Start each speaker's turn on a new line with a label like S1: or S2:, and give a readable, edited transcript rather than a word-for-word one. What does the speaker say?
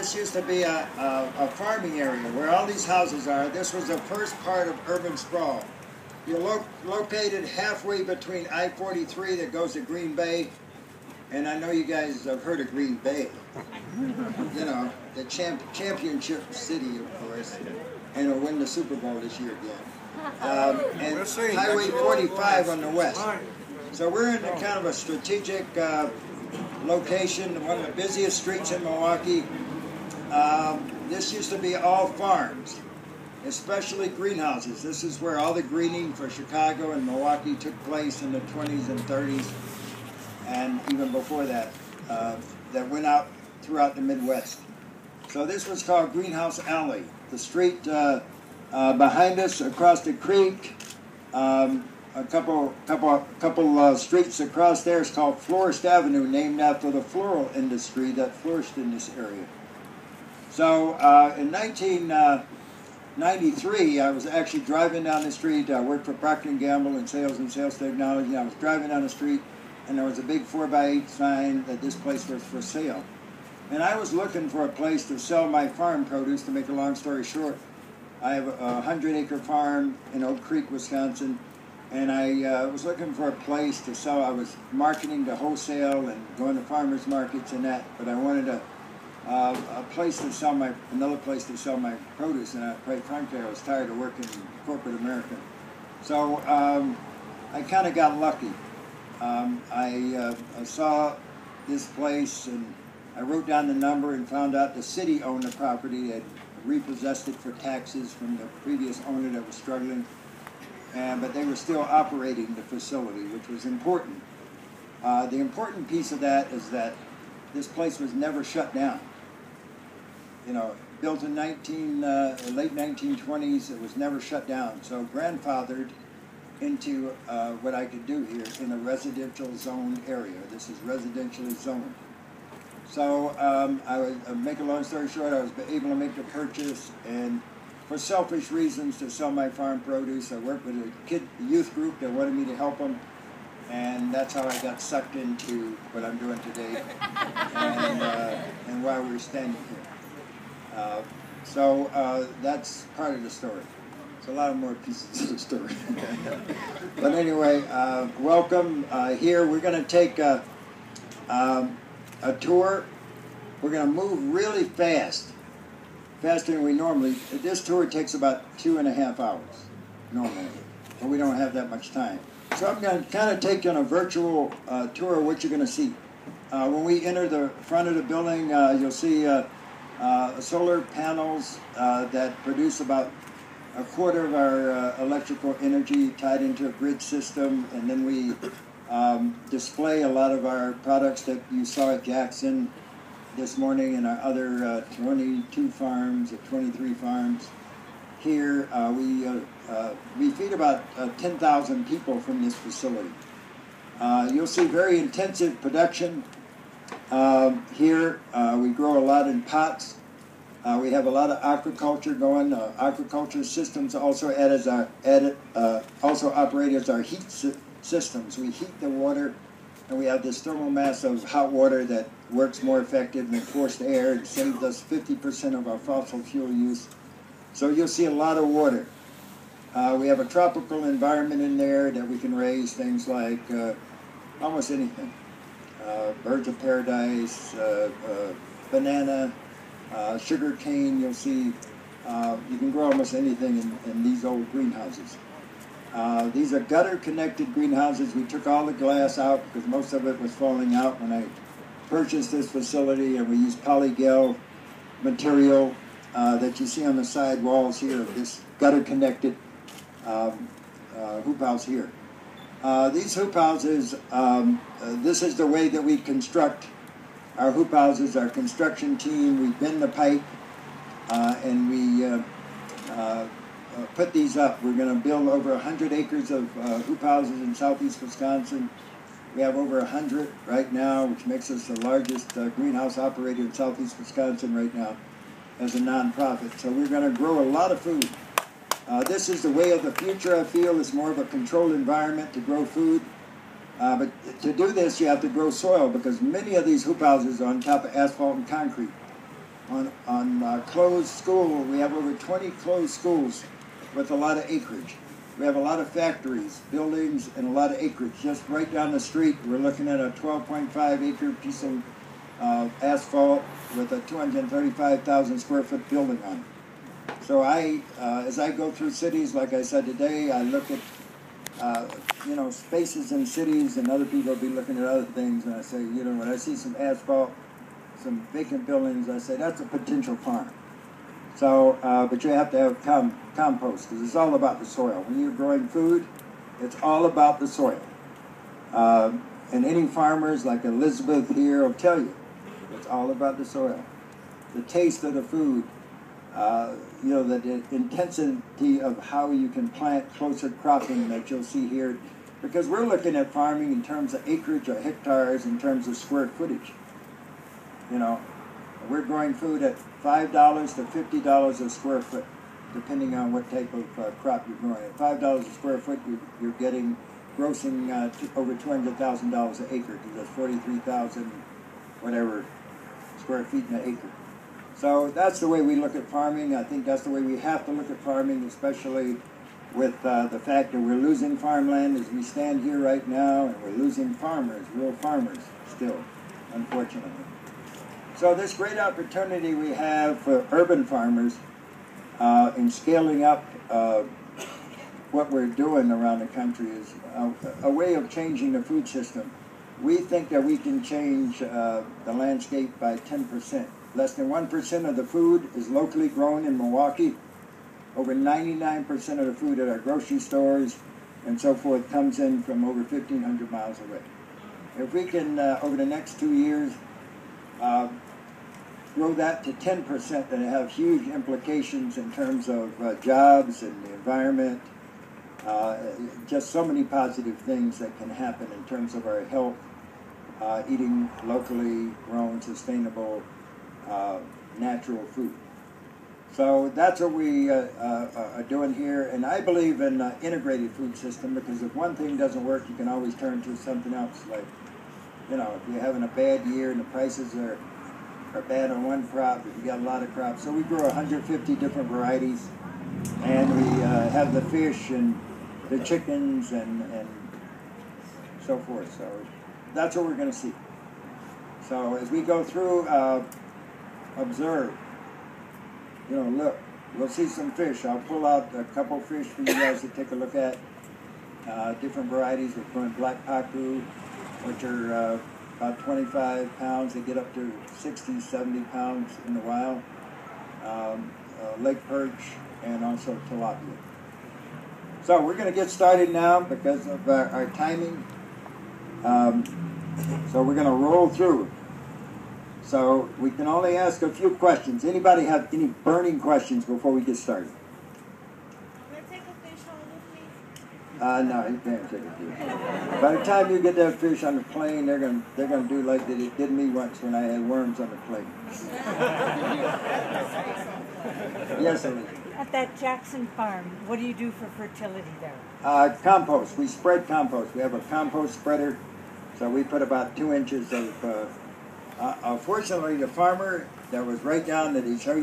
S1: this used to be a farming area where all these houses are. This was the first part of urban sprawl. You're located halfway between I-43 that goes to Green Bay, and I know you guys have heard of Green Bay. You know, the championship city, of course, and will win the Super Bowl this year again. And Highway 45 on the west. So we're in kind of a strategic location, one of the busiest streets in Milwaukee. This used to be all farms, especially greenhouses. This is where all the greening for Chicago and Milwaukee took place in the 20s and 30s, and even before that, that went out throughout the Midwest. So this was called Greenhouse Alley. The street behind us, across the creek, a couple streets across there is called Florist Avenue, named after the floral industry that flourished in this area. So in 1993, I was actually driving down the street. I worked for Procter & Gamble in sales and sales technology. I was driving down the street, and there was a big 4x8 sign that this place was for sale. And I was looking for a place to sell my farm produce. To make a long story short, I have a 100-acre farm in Oak Creek, Wisconsin, and I was looking for a place to sell. I was marketing to wholesale and going to farmers markets and that, but I wanted a place to sell another place to sell my produce, and quite frankly, I was tired of working in corporate America. So I kind of got lucky. I saw this place, and I wrote down the number and found out the city owned the property. Had repossessed it for taxes from the previous owner that was struggling, but they were still operating the facility, which was important. The important piece of that is that this place was never shut down. You know, built in late 1920s, it was never shut down. So grandfathered into what I could do here in a residential zone area. This is residentially zoned. So I make a long story short, I was able to make the purchase, and for selfish reasons to sell my farm produce, I worked with a youth group that wanted me to help them, and that's how I got sucked into what I'm doing today, and why we're standing here. So that's part of the story. There's a lot of more pieces of the story. But anyway, welcome here. We're going to take a tour. We're going to move really fast, faster than we normally. This tour takes about 2.5 hours normally, but we don't have that much time. So I'm going to kind of take you on a virtual tour of what you're going to see. When we enter the front of the building, you'll see solar panels that produce about a quarter of our electrical energy tied into a grid system, and then we display a lot of our products that you saw at Jackson this morning and our other 22 farms or 23 farms. Here we feed about 10,000 people from this facility. You'll see very intensive production. Here we grow a lot in pots. We have a lot of aquaculture going. Aquaculture systems also also operate as our heat systems. We heat the water, and we have this thermal mass of hot water that works more effective than forced air and saves us 50% of our fossil fuel use. So you'll see a lot of water. We have a tropical environment in there that we can raise things like almost anything. Birds of paradise, banana, sugar cane. You'll see you can grow almost anything in these old greenhouses. These are gutter-connected greenhouses. We took all the glass out because most of it was falling out when I purchased this facility, and we used polygel material that you see on the side walls here of this gutter-connected hoop house here. These hoop houses, this is the way that we construct our hoop houses. Our construction team, we bend the pipe and we put these up. We're going to build over 100 acres of hoop houses in southeast Wisconsin. We have over 100 right now, which makes us the largest greenhouse operator in southeast Wisconsin right now as a nonprofit. So we're going to grow a lot of food. This is the way of the future, I feel. It's more of a controlled environment to grow food. But to do this, you have to grow soil because many of these hoop houses are on top of asphalt and concrete. on closed school. We have over 20 closed schools with a lot of acreage. We have a lot of factories, buildings, and a lot of acreage. Just right down the street, we're looking at a 12.5 acre piece of asphalt with a 235,000 square foot building on it. So as I go through cities, like I said today, I look at spaces in cities, and other people will be looking at other things, and I say, when I see some asphalt, some vacant buildings, I say that's a potential farm. So, but you have to have compost, because it's all about the soil. When you're growing food, it's all about the soil. And any farmers like Elizabeth here will tell you, it's all about the soil. The taste of the food, the intensity of how you can plant closer cropping that you'll see here. Because we're looking at farming in terms of acreage or hectares, in terms of square footage. We're growing food at $5 to $50 a square foot, depending on what type of crop you're growing. At $5 a square foot, you're getting grossing over $200,000 an acre, because that's 43,000 whatever square feet in an acre. So that's the way we look at farming. I think that's the way we have to look at farming, especially with the fact that we're losing farmland as we stand here right now, and we're losing farmers, real farmers still, unfortunately. So this great opportunity we have for urban farmers in scaling up what we're doing around the country is a way of changing the food system. We think that we can change the landscape by 10%. Less than 1% of the food is locally grown in Milwaukee. Over 99% of the food at our grocery stores and so forth comes in from over 1,500 miles away. If we can, over the next 2 years, grow that to 10%, then it have huge implications in terms of jobs and the environment. Just so many positive things that can happen in terms of our health, eating locally grown, sustainable, natural food. So that's what we are doing here, and I believe in an integrated food system, because if one thing doesn't work, you can always turn to something else. Like, if you're having a bad year and the prices are bad on one crop, if you got a lot of crops. So we grow 150 different varieties, and we have the fish and the chickens and so forth. So that's what we're going to see. So as we go through, observe, look, we'll see some fish. I'll pull out a couple fish for you guys to take a look at. Different varieties. We're growing black pacu, which are about 25 pounds. They get up to 60, 70 pounds in the wild. Lake perch, and also tilapia. So we're going to get started now because of our timing. So we're going to roll through. So we can only ask a few questions. Anybody have any burning questions before we get started?
S2: Can I take a fish home with me?
S1: No, you can't take a fish. By the time you get that fish on the plane, they're gonna do like they did me once when I had worms on the plane. Yes, Elise.
S3: At that Jackson farm, what do you do for fertility there?
S1: Compost. We spread compost. We have a compost spreader, so we put about 2 inches of. Fortunately, the farmer that was right down that he showed you.